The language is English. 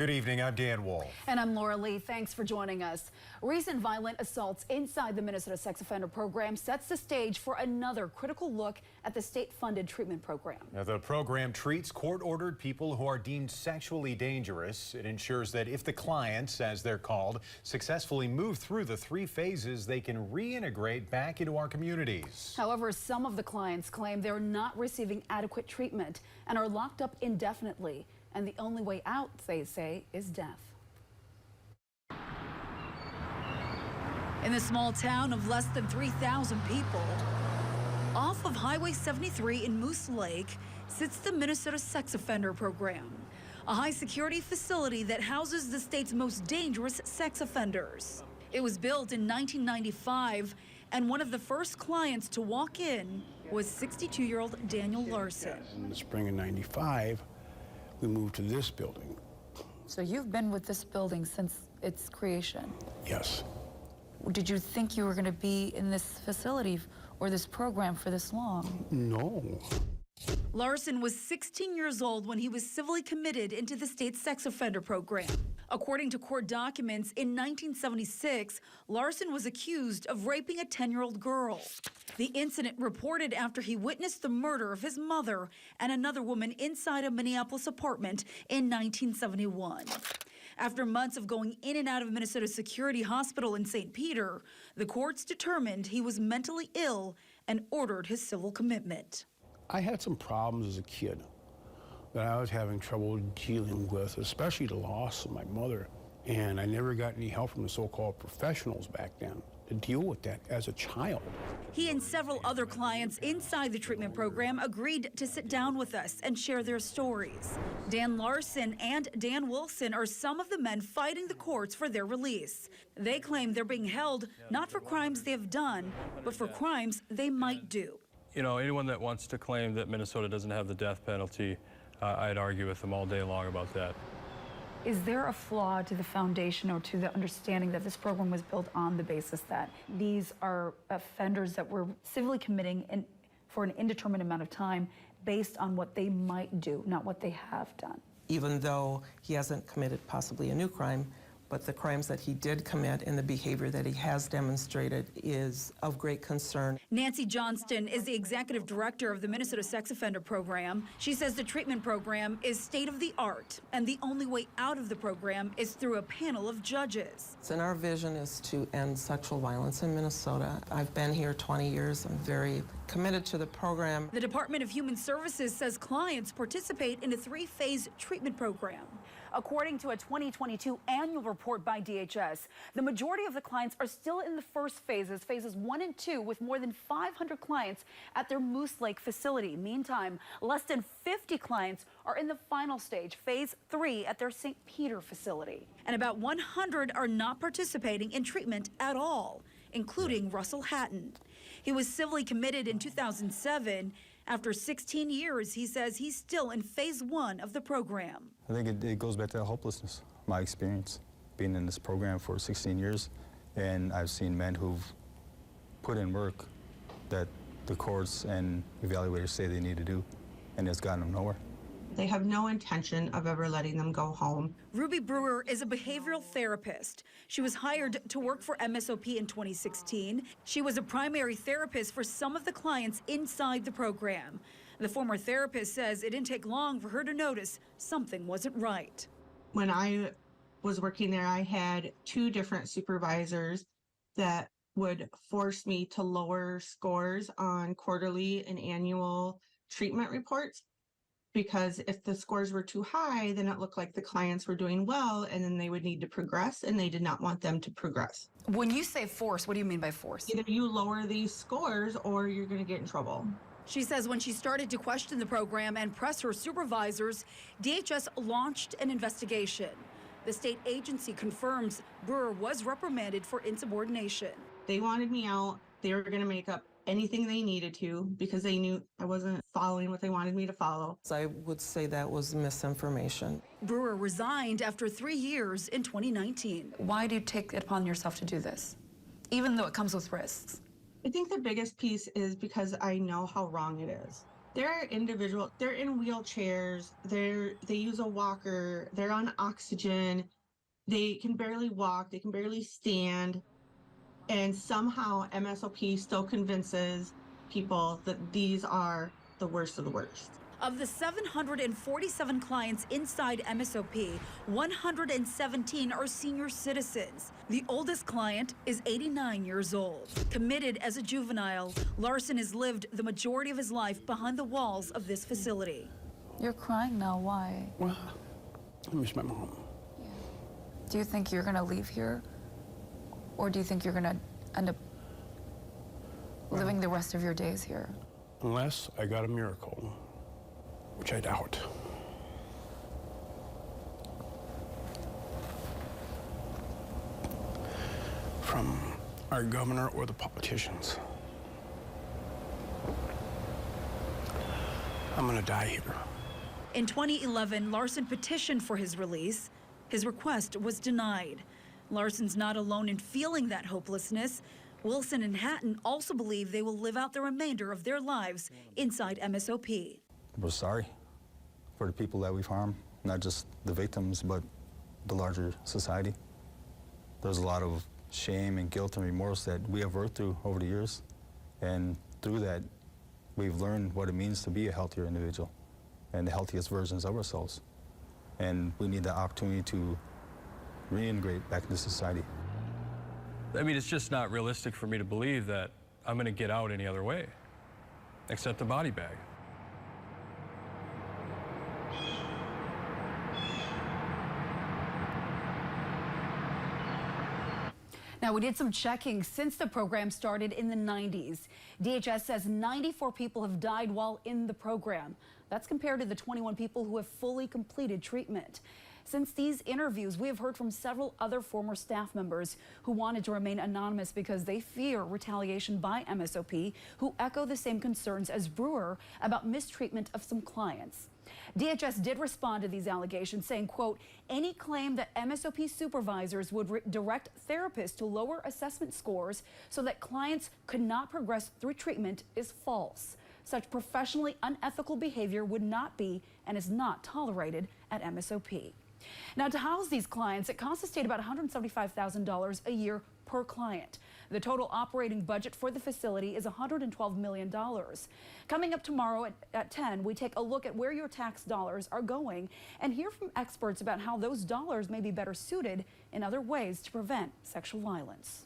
Good evening, I'm Dan Wolf. And I'm Laura Lee. Thanks for joining us. Recent violent assaults inside the Minnesota Sex Offender Program sets the stage for another critical look at the state-funded treatment program. Now, the program treats court-ordered people who are deemed sexually dangerous. It ensures that if the clients, as they're called, successfully move through the 3 phases, they can reintegrate back into our communities. However, some of the clients claim they're not receiving adequate treatment and are locked up indefinitely. And the only way out, they say, is death. In the small town of less than 3,000 people, off of Highway 73 in Moose Lake, sits the Minnesota Sex Offender Program, a high-security facility that houses the state's most dangerous sex offenders. It was built in 1995, and one of the first clients to walk in was 62-year-old Daniel Larson. In the spring of '95, we moved to this building. So you've been with this building since its creation? Yes. Did you think you were going to be in this facility or this program for this long? No. Larson was 16 years old when he was civilly committed into the state sex offender program. According to court documents, in 1976, Larson was accused of raping a 10-year-old girl. The incident reported after he witnessed the murder of his mother and another woman inside a Minneapolis apartment in 1971. After months of going in and out of Minnesota Security Hospital in St. Peter, the courts determined he was mentally ill and ordered his civil commitment. I had some problems as a kid that I was having trouble dealing with, especially the loss of my mother. And I never got any help from the so-called professionals back then to deal with that as a child. He and several other clients inside the treatment program agreed to sit down with us and share their stories. Dan Larson and Dan Wilson are some of the men fighting the courts for their release. They claim they're being held not for crimes they have done, but for crimes they might do. You know, anyone that wants to claim that Minnesota doesn't have the death penalty, I'd argue with them all day long about that. Is there a flaw to the foundation or to the understanding that this program was built on the basis that these are offenders that were civilly committing for an indeterminate amount of time based on what they might do, not what they have done? Even though he hasn't committed possibly a new crime, but the crimes that he did commit and the behavior that he has demonstrated is of great concern. Nancy Johnston is the executive director of the Minnesota Sex Offender Program. She says the treatment program is state-of-the-art, and the only way out of the program is through a panel of judges. And our vision is to end sexual violence in Minnesota. I've been here 20 years. I'm very committed to the program. The Department of Human Services says clients participate in a 3-phase treatment program. According to a 2022 annual report by DHS, the majority of the clients are still in the first phases, phases 1 and 2, with more than 500 clients at their Moose Lake facility. Meantime, less than 50 clients are in the final stage, phase 3, at their St. Peter facility. And about 100 are not participating in treatment at all, including Russell Hatton. He was civilly committed in 2007. After 16 years, he says he's still in phase 1 of the program. I think it goes back to hopelessness, my experience being in this program for 16 years, and I've seen men who've put in work that the courts and evaluators say they need to do, and it's gotten them nowhere. They have no intention of ever letting them go home. Ruby Brewer is a behavioral therapist. She was hired to work for MSOP in 2016. She was a primary therapist for some of the clients inside the program. The former therapist says it didn't take long for her to notice something wasn't right. When I was working there, I had 2 different supervisors that would force me to lower scores on quarterly and annual treatment reports, because if the scores were too high, then it looked like the clients were doing well, and then they would need to progress, and they did not want them to progress. When you say force, what do you mean by force? Either you lower these scores or you're going to get in trouble. She says when she started to question the program and press her supervisors, DHS launched an investigation. The state agency confirms Brewer was reprimanded for insubordination. They wanted me out. They were going to make up anything they needed to because they knew I wasn't following what they wanted me to follow. I would say that was misinformation. Brewer resigned after 3 years in 2019. Why do you take it upon yourself to do this, even though it comes with risks? I think the biggest piece is because I know how wrong it is. They're individual, they're in wheelchairs, they use a walker, they're on oxygen, they can barely walk, they can barely stand, and somehow MSOP still convinces people that these are the worst of the worst. Of the 747 clients inside MSOP, 117 are senior citizens. The oldest client is 89 years old. Committed as a juvenile, Larson has lived the majority of his life behind the walls of this facility. You're crying now. Why? Well, I miss my mom. Do you think you're going to leave here? Or do you think you're going to end up living the rest of your days here? Unless I got a miracle, which I doubt. From our governor or the politicians. I'm gonna die here. In 2011, Larson petitioned for his release. His request was denied. Larson's not alone in feeling that hopelessness. Wilson and Hatton also believe they will live out the remainder of their lives inside MSOP. We're sorry for the people that we've harmed, not just the victims, but the larger society. There's a lot of shame and guilt and remorse that we have worked through over the years, and through that, we've learned what it means to be a healthier individual and the healthiest versions of ourselves. And we need the opportunity to reintegrate back into society. I mean, it's just not realistic for me to believe that I'm going to get out any other way, except a body bag. Now, we did some checking since the program started in the 90s. DHS says 94 people have died while in the program. That's compared to the 21 people who have fully completed treatment. Since these interviews, we have heard from several other former staff members who wanted to remain anonymous because they fear retaliation by MSOP, who echo the same concerns as Brewer about mistreatment of some clients. DHS did respond to these allegations, saying, quote, any claim that MSOP supervisors would direct therapists to lower assessment scores so that clients could not progress through treatment is false. Such professionally unethical behavior would not be and is not tolerated at MSOP. Now, to house these clients, it costs the state about $175,000 a year per client. The total operating budget for the facility is $112 million. Coming up tomorrow at 10, we take a look at where your tax dollars are going and hear from experts about how those dollars may be better suited in other ways to prevent sexual violence.